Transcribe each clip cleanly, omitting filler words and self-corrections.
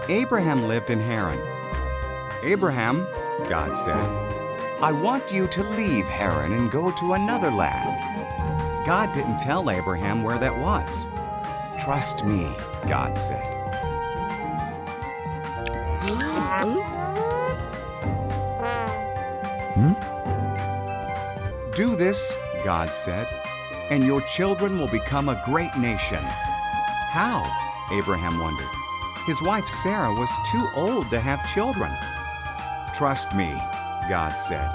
Abraham lived in Haran. "Abraham," God said, "I want you to leave Haran and go to another land." God didn't tell Abraham where that was. "Trust me," God said. "Do this," God said, "and your children will become a great nation." "How?" Abraham wondered. His wife Sarah was too old to have children. "Trust me," God said.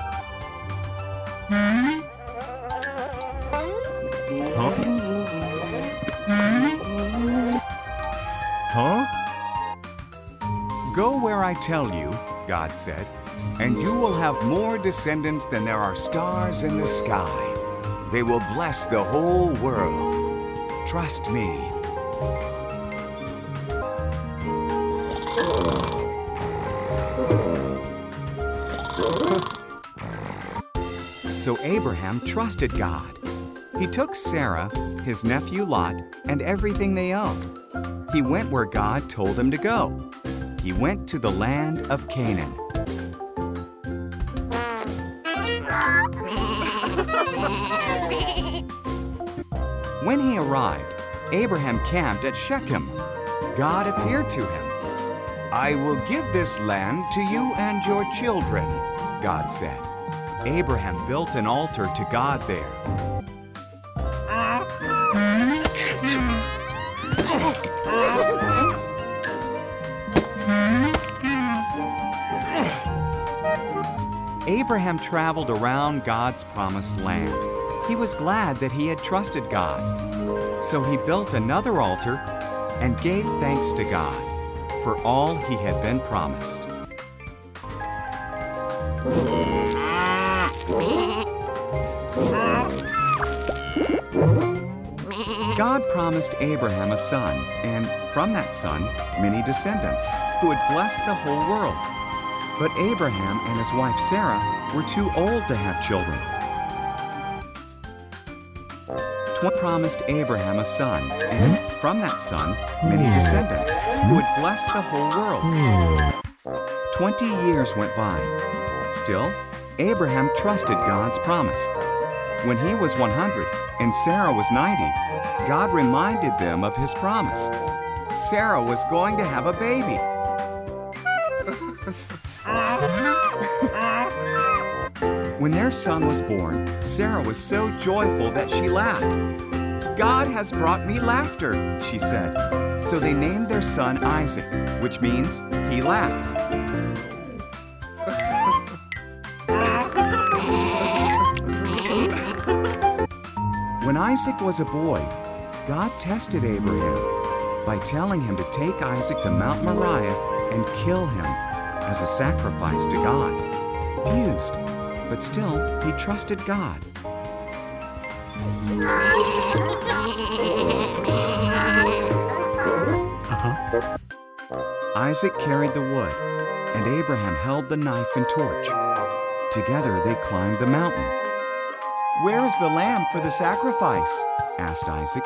Huh? "Go where I tell you," God said, "and you will have more descendants than there are stars in the sky. They will bless the whole world. Trust me." So Abraham trusted God. He took Sarah, his nephew Lot, and everything they owned. He went where God told him to go. He went to the land of Canaan. When he arrived, Abraham camped at Shechem. God appeared to him. "I will give this land to you and your children," God said. Abraham built an altar to God there. Abraham traveled around God's promised land. He was glad that he had trusted God. So he built another altar and gave thanks to God for all he had been promised. God promised Abraham a son, and from that son, many descendants, who would bless the whole world. But Abraham and his wife Sarah were too old to have children. God promised Abraham a son, and from that son, many descendants, who would bless the whole world. 20 years went by. Still, Abraham trusted God's promise. When he was 100 and Sarah was 90, God reminded them of his promise. Sarah was going to have a baby. When their son was born, Sarah was so joyful that she laughed. "God has brought me laughter," she said. So they named their son Isaac, which means he laughs. When Isaac was a boy, God tested Abraham by telling him to take Isaac to Mount Moriah and kill him as a sacrifice to God. Confused, but still he trusted God. Isaac carried the wood, and Abraham held the knife and torch. Together they climbed the mountain. "Where is the lamb for the sacrifice?" asked Isaac.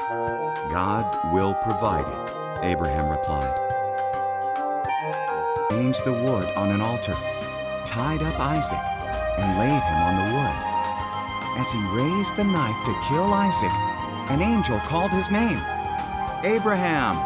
"God will provide it," Abraham replied. He arranged the wood on an altar, tied up Isaac, and laid him on the wood. As he raised the knife to kill Isaac, an angel called his name. "Abraham!"